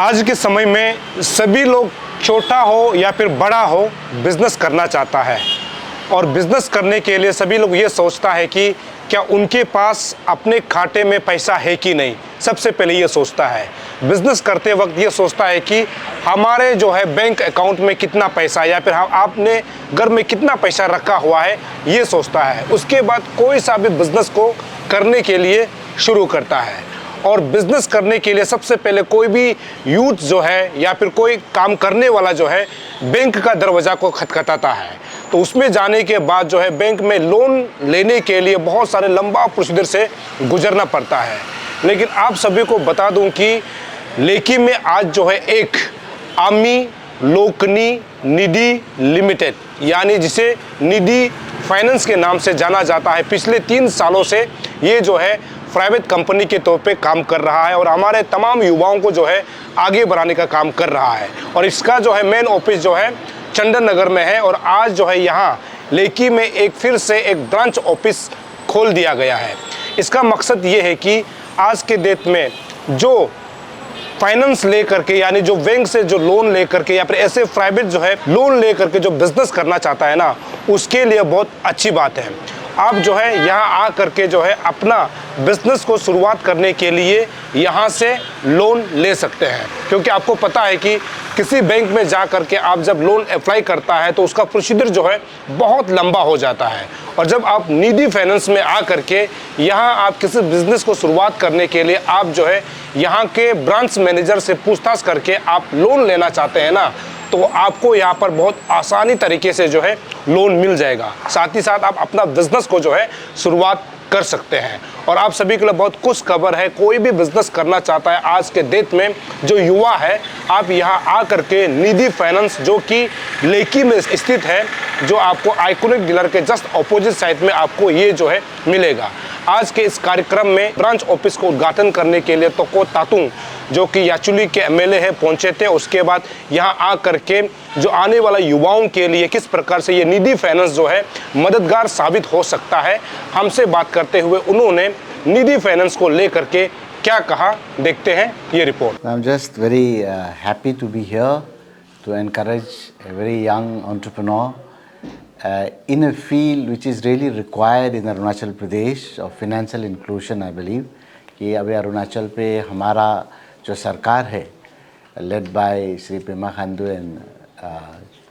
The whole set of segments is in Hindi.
आज के समय में सभी लोग छोटा हो या फिर बड़ा हो बिजनेस करना चाहता है और बिजनेस करने के लिए सभी लोग ये सोचता है कि क्या उनके पास अपने खाते में पैसा है कि नहीं। सबसे पहले ये सोचता है बिजनेस करते वक्त, ये सोचता है कि हमारे जो है बैंक अकाउंट में कितना पैसा या फिर हम आपने घर में कितना पैसा रखा हुआ है, ये सोचता है। उसके बाद कोई सा भी बिजनेस को करने के लिए शुरू करता है। और बिजनेस करने के लिए सबसे पहले कोई भी यूथ जो है या फिर कोई काम करने वाला जो है बैंक का दरवाज़ा को खटखटाता है। तो उसमें जाने के बाद जो है बैंक में लोन लेने के लिए बहुत सारे लंबा प्रोसीजर से गुजरना पड़ता है। लेकिन आप सभी को बता दूं कि लेकी में आज जो है एक आमी लोकनी निधि लिमिटेड, यानी जिसे निधि फाइनेंस के नाम से जाना जाता है, पिछले 3 सालों से ये जो है प्राइवेट कंपनी के तौर पे काम कर रहा है और हमारे तमाम युवाओं को जो है आगे बढ़ाने का काम कर रहा है। और इसका जो है मेन ऑफिस जो है चंदन नगर में है और आज जो है यहाँ लेकी में एक फिर से एक ब्रांच ऑफिस खोल दिया गया है। इसका मकसद ये है कि आज के डेट में जो फाइनेंस ले करके, यानी जो बैंक से जो लोन ले करके या फिर ऐसे प्राइवेट जो है लोन ले करके जो बिजनेस करना चाहता है ना, उसके लिए बहुत अच्छी बात है। आप जो है यहाँ आ करके जो है अपना बिजनेस को शुरुआत करने के लिए यहाँ से लोन ले सकते हैं, क्योंकि आपको पता है कि किसी बैंक में जा करके आप जब लोन अप्लाई करता है तो उसका प्रोसीजर जो है बहुत लंबा हो जाता है। और जब आप निधि फाइनेंस में आ करके यहाँ आप किसी बिजनेस को शुरुआत करने के लिए आप जो है यहाँ के ब्रांच मैनेजर से पूछताछ करके आप लोन लेना चाहते हैं ना, तो आपको यहाँ पर बहुत आसानी तरीके से जो है लोन मिल जाएगा। साथ ही साथ आप अपना बिजनेस को जो है शुरुआत कर सकते हैं। और आप सभी के लिए बहुत खुश खबर है, कोई भी बिजनेस करना चाहता है आज के डेट में जो युवा है, आप यहाँ आ करके निधि फाइनेंस जो कि लेकी में स्थित है, जो आपको आइकॉनिक डीलर के जस्ट अपोजिट साइड में आपको ये जो है मिलेगा। आज के इस कार्यक्रम में ब्रांच ऑफिस को उद्घाटन करने के लिए तोको तातुंग जो कि याचुली के एमएलए है पहुंचे थे। उसके बाद यहाँ आ करके जो आने वाला युवाओं के लिए किस प्रकार से ये निधि फाइनेंस जो है मददगार साबित हो सकता है, हमसे बात करते हुए उन्होंने निधि फाइनेंस को लेकर के क्या कहा, देखते हैं ये report. I'm just very happy to be here to encourage a very young entrepreneur in a field which is really required in Arunachal Pradesh of financial inclusion, I believe। कि अभी अरुणाचल पे हमारा जो सरकार है led by Shri Pema Khandu and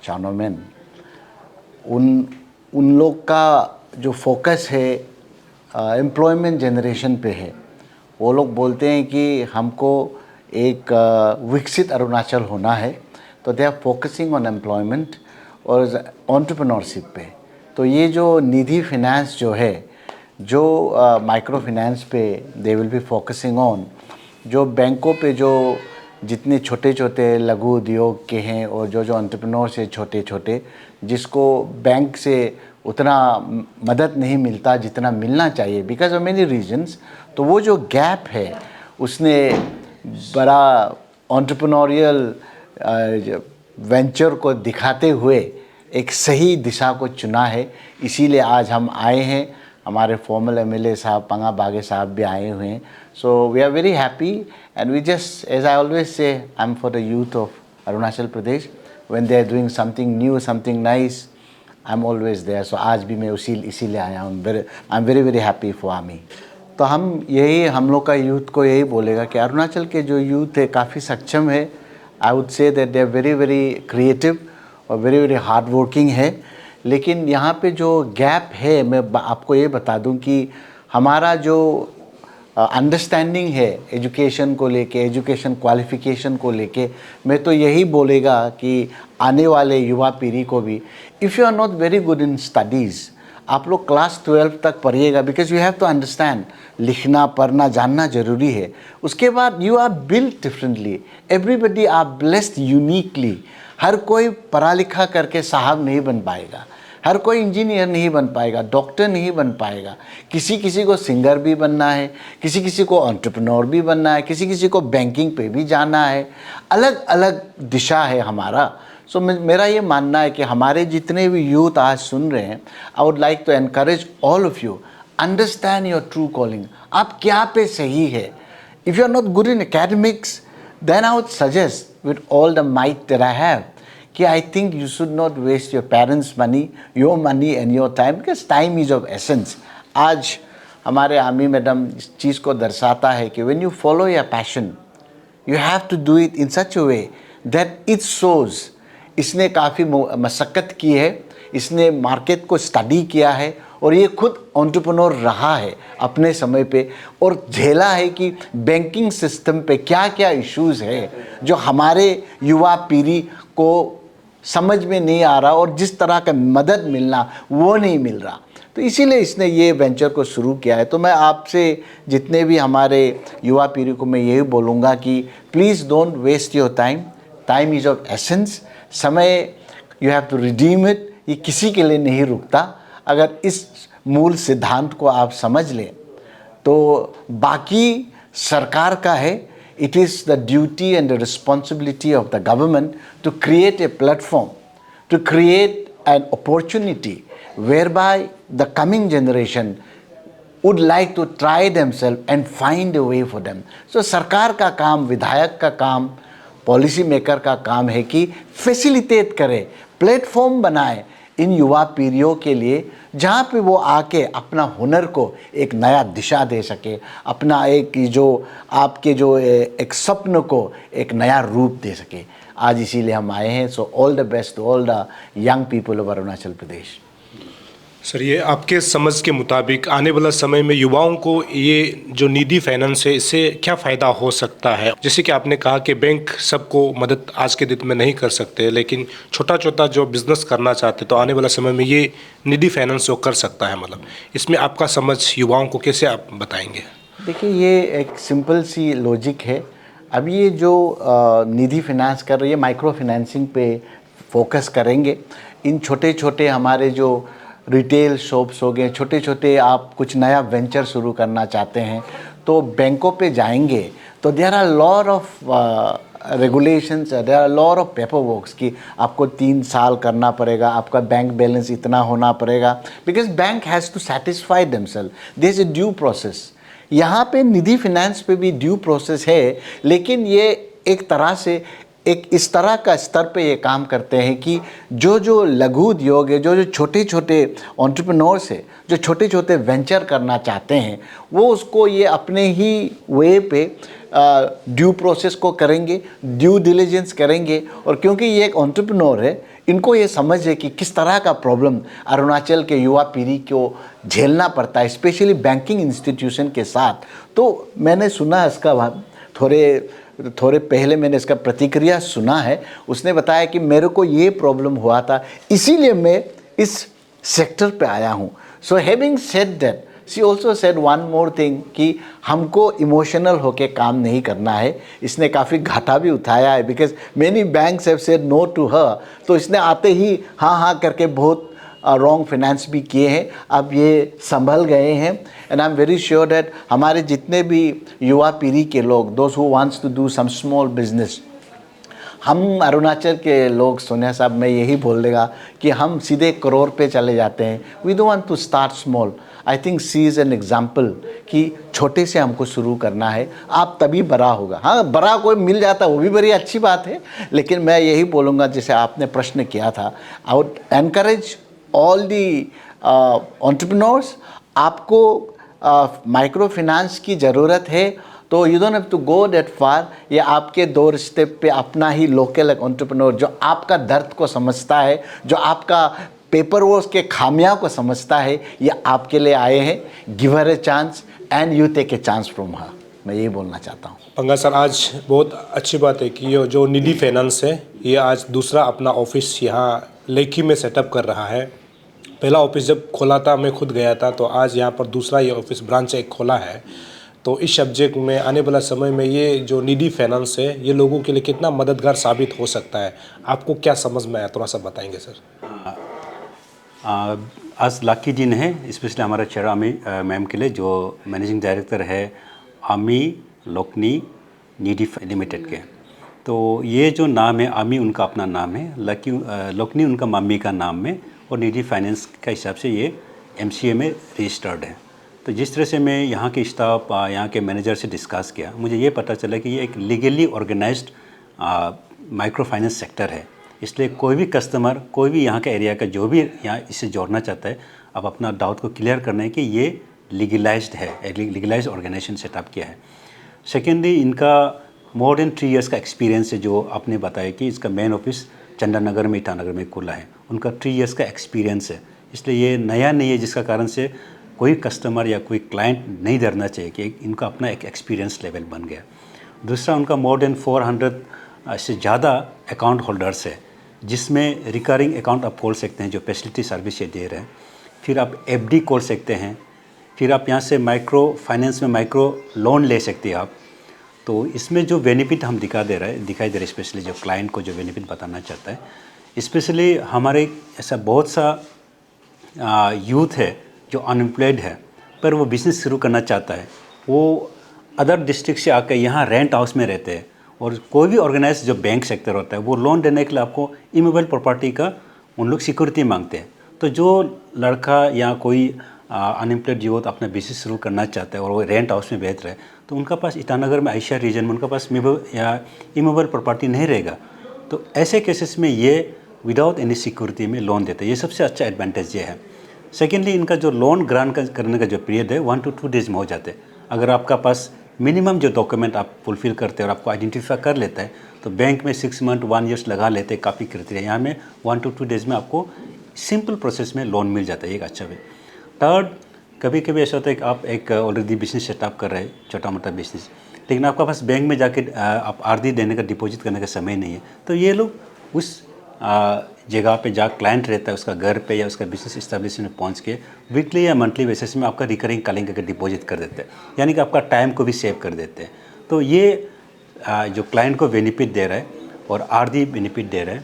चानो main, उन लोग का जो फोकस है एम्प्लॉयमेंट जनरेशन पे है। वो लोग बोलते हैं कि हमको एक विकसित अरुणाचल होना है, तो they are focusing on employment और एंटरप्रेन्योरशिप पे। तो ये जो निधि फाइनेंस जो है, जो माइक्रो फाइनेंस पे they will be focusing on, जो बैंकों पे जो जितने छोटे छोटे लघु उद्योग के हैं और जो एंटरप्रेन्योर्स है छोटे छोटे, जिसको बैंक से उतना मदद नहीं मिलता जितना मिलना चाहिए बिकॉज ऑफ मेनी रीजंस। तो वो जो गैप है उसने बड़ा एंटरप्रेन्योरियल वेंचर को दिखाते हुए एक सही दिशा को चुना है। इसीलिए आज हम आए हैं, हमारे फॉर्मल एमएलए साहब पंगा बागे साहब भी आए हुए हैं। So we are very happy and we just, as I always say, I am for the youth of Arunachal Pradesh. When they are doing something new, something nice, I am always there. So आज भी मैं इसीलिए आया हूँ। I am very very happy for आमी। तो हम लोग का यूथ को यही बोलेगा कि अरुणाचल के जो यूथ है काफ़ी सक्षम है। I would say that they are very very creative और वेरी वेरी हार्ड वर्किंग है। लेकिन यहाँ पे जो गैप है, मैं आपको ये बता दूँ कि हमारा जो अंडरस्टैंडिंग है एजुकेशन को लेके, एजुकेशन क्वालिफ़िकेशन को लेके, मैं तो यही बोलेगा कि आने वाले युवा पीढ़ी को भी, if you are not very good in studies, आप लोग क्लास 12 तक पढ़िएगा because you have to understand, लिखना पढ़ना जानना ज़रूरी है। उसके बाद you are built differently, everybody are blessed uniquely. हर कोई पढ़ा लिखा करके साहब नहीं बन पाएगा, हर कोई इंजीनियर नहीं बन पाएगा, डॉक्टर नहीं बन पाएगा। किसी किसी को सिंगर भी बनना है, किसी किसी को एंटरप्रेन्योर भी बनना है, किसी किसी को बैंकिंग पे भी जाना है। अलग अलग दिशा है हमारा। सो मेरा ये मानना है कि हमारे जितने भी यूथ आज सुन रहे हैं, I would like to encourage all of you, understand your true calling. आप क्या पे सही है। If you are not good in academics, then I would suggest with all the might that I have कि I think you should not waste your parents' money, your money and your time because time is of essence. आज हमारे आमी मैडम इस चीज़ को दर्शाता है कि when you follow your passion, you have to do it in such a way that it shows. इसने काफ़ी मशक्क़त की है, इसने मार्केट को स्टडी किया है और ये खुद एंटरप्रेन्योर रहा है अपने समय पे और झेला है कि बैंकिंग सिस्टम पे क्या क्या इश्यूज़ है जो हमारे युवा पीढ़ी को समझ में नहीं आ रहा और जिस तरह का मदद मिलना वो नहीं मिल रहा। तो इसीलिए इसने ये वेंचर को शुरू किया है। तो मैं आपसे जितने भी हमारे युवा पीढ़ी को मैं यही बोलूँगा कि please don't waste your time, time is of essence. समय you have to redeem it, ये किसी के लिए नहीं रुकता। अगर इस मूल सिद्धांत को आप समझ लें तो बाकी सरकार का है। It is the duty and the responsibility of the government to create a platform, to create an opportunity whereby the coming generation would like to try themselves and find a way for them. So सरकार का काम, विधायक का काम, पॉलिसी मेकर का काम है कि फैसिलिटेट करे, प्लेटफॉर्म बनाए इन युवा पीढ़ियों के लिए जहाँ पे वो आके अपना हुनर को एक नया दिशा दे सके, अपना एक जो आपके जो एक स्वप्न को एक नया रूप दे सके। आज इसीलिए हम आए हैं। So all the best to all the young people of Arunachal Pradesh. Sir, ये आपके समझ के मुताबिक आने वाला समय में युवाओं को ये जो निधि फाइनेंस है इससे क्या फ़ायदा हो सकता है? जैसे कि आपने कहा कि बैंक सबको मदद आज के दिन में नहीं कर सकते, लेकिन छोटा छोटा जो बिज़नेस करना चाहते तो आने वाला समय में ये निधि फाइनेंस जो कर सकता है, मतलब इसमें आपका समझ युवाओं को कैसे आप बताएंगे? देखिए, ये एक सिंपल सी लॉजिक है। अब ये जो निधि फाइनेंस कर रही है, माइक्रो फाइनेंसिंग पे फोकस करेंगे। इन छोटे छोटे हमारे जो रिटेल शॉप्स हो गए, छोटे छोटे आप कुछ नया वेंचर शुरू करना चाहते हैं तो बैंकों पे जाएंगे तो there are lot of regulations, there are lot of paper works कि आपको 3 साल करना पड़ेगा, आपका बैंक बैलेंस इतना होना पड़ेगा, because bank has to satisfy themselves, there is a due process. यहाँ पे निधि फाइनेंस पे भी ड्यू प्रोसेस है, लेकिन ये एक तरह से एक इस तरह का स्तर पे ये काम करते हैं कि जो लघु उद्योग है, जो छोटे छोटे एंटरप्रेन्योर्स है, जो छोटे छोटे वेंचर करना चाहते हैं, वो उसको ये अपने ही वे पे ड्यू प्रोसेस को करेंगे, ड्यू डिलिजेंस करेंगे। और क्योंकि ये एक एंटरप्रेन्योर है, इनको ये समझ है कि किस तरह का प्रॉब्लम अरुणाचल के युवा पीढ़ी को झेलना पड़ता है, स्पेशली बैंकिंग इंस्टीट्यूशन के साथ। तो मैंने सुना इसका थोड़े पहले मैंने इसका प्रतिक्रिया सुना है। उसने बताया कि मेरे को ये प्रॉब्लम हुआ था, इसीलिए मैं इस सेक्टर पे आया हूँ। So having said that, she also said one more thing कि हमको इमोशनल होके काम नहीं करना है। इसने काफ़ी घाटा भी उठाया है, because many banks have said no to her. तो इसने आते ही हाँ करके बहुत रॉन्ग फाइनेंस भी किए हैं। अब ये संभल गए हैं and I am very sure that हमारे जितने भी युवा पीढ़ी के लोग, those who wants to do some small business, हम अरुणाचल के लोग, सोनिया साहब, मैं यही बोल देगा कि हम सीधे करोड़ पे चले जाते हैं। We don't want to start small. I think she is an example कि छोटे से हमको शुरू करना है, आप तभी बड़ा होगा। हाँ, बड़ा कोई मिल जाता वो भी बड़ी अच्छी बात है, लेकिन मैं यही बोलूँगा जैसे आपने प्रश्न किया था, I would encourage all the entrepreneurs. आपको माइक्रो फाइनेंस की ज़रूरत है तो you don't have to go that far. ये आपके डोर स्टेप पे अपना ही लोकल एंटरप्रेन्योर जो आपका दर्द को समझता है, जो आपका पेपर वर्क के खामियां को समझता है, ये आपके लिए आए हैं। Give her a chance and you take a chance from her. मैं यही बोलना चाहता हूँ। पंगा सर, आज बहुत अच्छी बात है कि ये जो निधि फाइनेंस है ये आज दूसरा अपना ऑफिस यहाँ लेखी में सेटअप कर रहा है। पहला ऑफिस जब खोला था, मैं खुद गया था, तो आज यहाँ पर दूसरा ये ऑफिस ब्रांच एक खोला है। तो इस सब्जेक्ट में आने वाला समय में ये जो निधि फाइनेंस है ये लोगों के लिए कितना मददगार साबित हो सकता है, आपको क्या समझ में आया, थोड़ा सा बताएंगे सर? आज लकी दिन है, स्पेशली हमारा चेयर आमी मैम के लिए, जो मैनेजिंग डायरेक्टर है आमी लोकनी निधि लिमिटेड के। तो ये जो नाम है, आमी उनका अपना नाम है, लोकनी उनका मम्मी का नाम है, और निधि फाइनेंस का हिसाब से ये MCA में रजिस्टर्ड है। तो जिस तरह से मैं यहाँ के स्टाफ यहाँ के मैनेजर से डिस्कस किया, मुझे ये पता चला कि ये एक legally organized micro finance sector है। इसलिए कोई भी कस्टमर, कोई भी यहाँ के एरिया का जो भी यहाँ इससे जोड़ना चाहता है, अब अपना डाउट को क्लियर करना है कि ये लीगलाइज्ड है, एक लीगलाइज्ड ऑर्गेनाइजेशन सेटअप किया है। सेकेंडली, इनका मोर देन 3 इयर्स का एक्सपीरियंस है, जो आपने बताया कि इसका मेन ऑफिस चंदननगर में, ईटानगर में खुला है। उनका 3 इयर्स का एक्सपीरियंस है, इसलिए ये नया नहीं है, जिसका कारण से कोई कस्टमर या कोई क्लाइंट नहीं डरना चाहिए कि इनका अपना एक एक्सपीरियंस लेवल बन गया। दूसरा, उनका मोर देन 400 से ज़्यादा अकाउंट होल्डर्स है, जिसमें रिकरिंग अकाउंट आप खोल सकते हैं, जो फैसिलिटी सर्विस ये दे रहे हैं। फिर आप FD खोल सकते हैं। फिर आप यहाँ से माइक्रो फाइनेंस में माइक्रो लोन ले सकते हैं आप। तो इसमें जो बेनिफिट हम दिखाई दे रहे हैं, स्पेशली जो क्लाइंट को जो बेनिफिट बताना चाहता है, स्पेशली हमारे ऐसा बहुत सा यूथ है जो अनएम्प्लॉयड है, पर वो बिज़नेस शुरू करना चाहता है। वो अदर डिस्ट्रिक्ट से आकर यहाँ रेंट हाउस में रहते हैं, और कोई भी ऑर्गेनाइज जो बैंक सेक्टर होता है, वो लोन देने के लिए आपको इमूवेबल प्रॉपर्टी का उन लोग सिक्योरिटी मांगते हैं। तो जो लड़का या कोई अनएम्प्लॉयड यूथ अपना बिजनेस शुरू करना चाहता है और वो रेंट हाउस में बैठ रहे हैं, तो उनका पास ईटानगर में, आयशा रीजन में उनका पास इमूवेबल प्रॉपर्टी नहीं रहेगा। तो ऐसे केसेस में ये विदाउट एनी सिक्योरिटी में लोन देते हैं। ये सबसे अच्छा एडवांटेज ये है। सेकेंडली, इनका जो लोन ग्रांट करने का जो पीरियड है 1 to 2 डेज़ में हो जाते हैं। अगर आपका पास मिनिमम जो डॉक्यूमेंट आप फुलफिल करते हैं और आपको आइडेंटिफाई कर लेता है, तो बैंक में 6 मंथ 1 ईयर्स लगा लेते हैं, काफ़ी क्राइटेरिया। यहाँ में 1 to 2 डेज़ में आपको सिंपल प्रोसेस में लोन मिल जाता है, एक अच्छा वे। थर्ड, कभी कभी ऐसा होता है कि आप एक ऑलरेडी बिजनेस सेटअप कर रहे हैं, छोटा मोटा बिजनेस, लेकिन आपका पास बैंक में जाके आप RD देने का, डिपॉजिट करने का समय नहीं है। तो ये लोग उस जगह पे जहाँ क्लाइंट रहता है, उसका घर पे या उसका बिजनेस इस्टेब्लिशमेंट में पहुँच के वीकली या मंथली बेसिस में आपका रिकरिंग कॉलिंग करके डिपॉजिट कर देते हैं, यानी कि आपका टाइम को भी सेव कर देते हैं। तो ये जो क्लाइंट को बेनिफिट दे रहा है और RD बेनिफिट दे रहा है।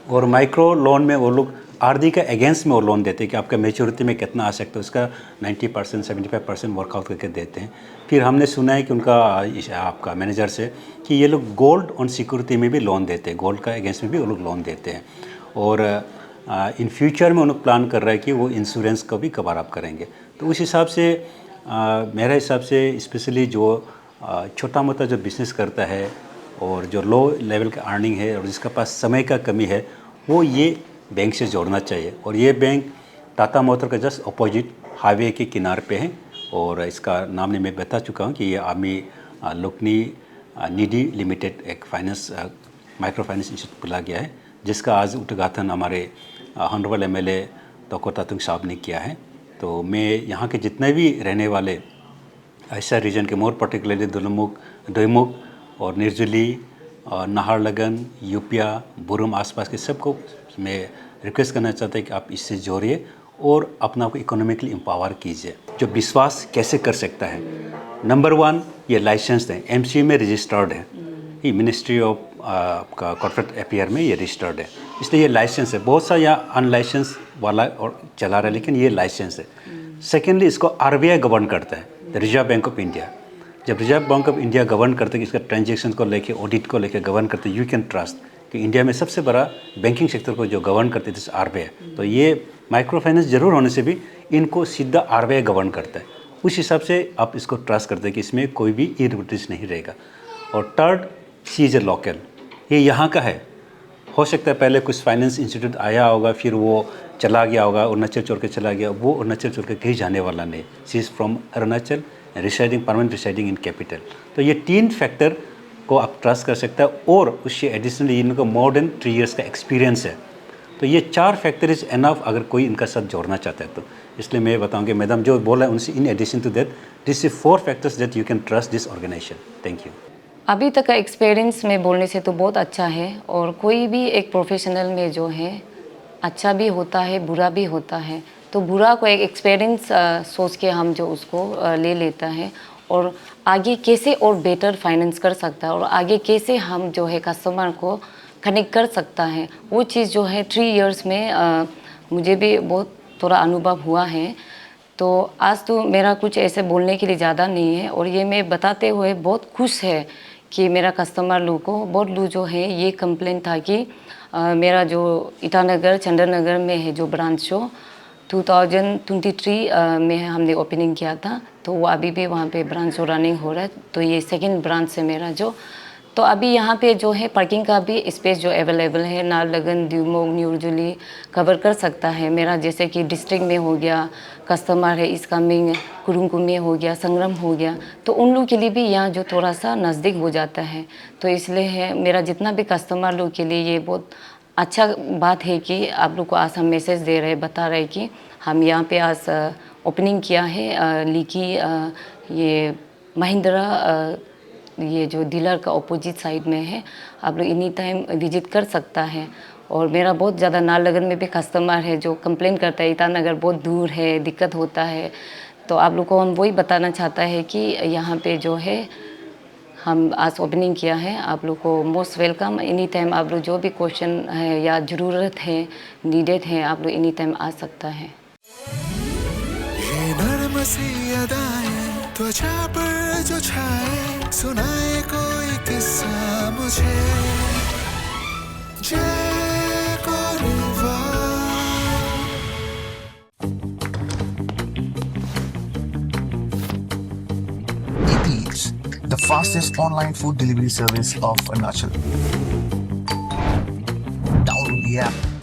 और माइक्रो लोन में वो लोग RD के अगेंस्ट में वो लोन देते हैं कि आपका मेच्योरिटी में कितना आ सकता है, उसका 90% 75% वर्कआउट करके देते हैं। फिर हमने सुना है कि उनका आपका मैनेजर से कि ये लोग गोल्ड ऑन सिक्योरिटी में भी लोन देते हैं, गोल्ड का अगेंस्ट में भी वो लोग लोन देते हैं। और इन फ्यूचर में उन लोग प्लान कर रहा है कि वो इंश्योरेंस का भी कवर अप करेंगे। तो उस हिसाब से मेरे हिसाब से स्पेशली जो छोटा मोटा जो बिज़नेस करता है और जो लो लेवल का अर्निंग है और जिसका पास समय का कमी है, वो ये बैंक से जोड़ना चाहिए। और ये बैंक टाटा मोटर का जस्ट अपोजिट हाईवे के किनारे पे है, और इसका नाम ने मैं बता चुका हूँ कि ये आमी लोकनी नीडी लिमिटेड एक फाइनेंस माइक्रो फाइनेंस इंस्टीट्यूट खुला गया है, जिसका आज उद्घाटन हमारे ऑनरेबल MLA तोको तातुंग साहब ने किया है। तो मैं यहाँ के जितने भी रहने वाले आयशा रीजन के, मोर पर्टिकुलरली दोईमुख और निर्जुली और नाहरलगन, यूपिया, बुरुम आसपास के सबको मैं रिक्वेस्ट करना चाहता हूँ कि आप इससे जोड़िए और अपना को इकोनॉमिकली एम्पावर कीजिए। जो विश्वास कैसे कर सकता है, नंबर 1, ये लाइसेंस है, MCA में रजिस्टर्ड है, ये मिनिस्ट्री ऑफ आपका कॉर्पोरेट अफेयर में ये रजिस्टर्ड है, इसलिए ये लाइसेंस है। बहुत सा यहाँ अनलाइसेंस वाला और चला रहा है, लेकिन ये लाइसेंस है। सेकेंडली, इसको RBI गवर्न करता है, the Reserve Bank of India. जब Reserve Bank of India govern करते हैं, इसका ट्रांजेक्शन को लेके, ऑडिट को लेके गवर्न करते हैं, यू कैन ट्रस्ट कि इंडिया में सबसे बड़ा बैंकिंग सेक्टर को जो गवर्न करते थे RBI। तो ये माइक्रो फाइनेंस जरूर होने से भी इनको सीधा RBI गवर्न करता है। उस हिसाब से आप इसको ट्रस्ट करते हैं कि इसमें कोई भी इरेगुलरिटीज नहीं रहेगा। और third, she is a local, ये यहाँ का है। हो सकता है पहले कुछ फाइनेंस इंस्टीट्यूट आया होगा, फिर वो चला गया होगा, अरुणाचल छोड़ के चला गया, वो अरुणाचल छोड़ के कहीं जाने वाला नहीं। She is from Arunachal, permanent residing in capital. तो ये 3 फैक्टर को आप ट्रस्ट कर सकते हैं, और उससे एडिशनली इनको मोर देन 3 इयर्स का एक्सपीरियंस है। तो ये 4 फैक्टर इज एनफ अगर कोई इनका साथ जोड़ना चाहता है तो। इसलिए मैं बताऊँगी मैडम जो बोला है उनसे, in addition to that, this is 4 factors that you can trust this organization. Thank you. अभी तक का एक्सपीरियंस में बोलने से तो बहुत अच्छा है, और कोई भी एक प्रोफेशनल में जो है अच्छा भी होता है, बुरा भी होता है। तो बुरा को एक एक्सपीरियंस सोच के हम जो उसको ले लेता है, और आगे कैसे और बेटर फाइनेंस कर सकता है, और आगे कैसे हम जो है कस्टमर को कनेक्ट कर सकता है, वो चीज़ जो है 3 इयर्स में मुझे भी बहुत थोड़ा अनुभव हुआ है। तो आज तो मेरा कुछ ऐसे बोलने के लिए ज़्यादा नहीं है, और ये मैं बताते हुए बहुत खुश है कि मेरा कस्टमर लोग को बहुत लोग जो है ये कंप्लेन था कि मेरा जो ईटानगर चंदननगर में है जो ब्रांच शो, 2023 में हमने ओपनिंग किया था, तो वो अभी भी वहाँ पे ब्रांच रनिंग हो रहा है। तो ये सेकंड ब्रांच है मेरा जो। तो अभी यहाँ पे जो है पार्किंग का भी स्पेस जो अवेलेबल है, नारलगन, द्यूमोग, न्यू जुली कवर कर सकता है मेरा। जैसे कि डिस्ट्रिक्ट में हो गया, कस्टमर है इस कमिंग कुरुंगकुम में हो गया, संग्राम हो गया, तो उन लोग के लिए भी यहाँ जो थोड़ा सा नज़दीक हो जाता है। तो इसलिए है मेरा जितना भी कस्टमर लोग के लिए ये बहुत अच्छा बात है कि आप लोग को आज हम मैसेज दे रहे हैं, बता रहे हैं कि हम यहाँ पे आज ओपनिंग किया है लीकी ये महिंद्रा ये जो डीलर का अपोजिट साइड में है। आप लोग एनी टाइम विजिट कर सकता है। और मेरा बहुत ज़्यादा नारलगन में भी कस्टमर है जो कंप्लेन करता है ईटानगर बहुत दूर है, दिक्कत होता है। तो आप लोग को हम वही बताना चाहता है कि यहाँ पे जो है हम आज ओपनिंग किया है। आप लोग को मोस्ट वेलकम। एनी टाइम आप लोग जो भी क्वेश्चन है या ज़रूरत है, नीडेड है, आप लोग एनी टाइम आ सकता है। ये नर्म सी अदाएं त्वचा पर जो छाए, सुनाए कोई किस्सा मुझे, जय कोरिवा। Eats, the fastest online food delivery service of Arunachal. Download the app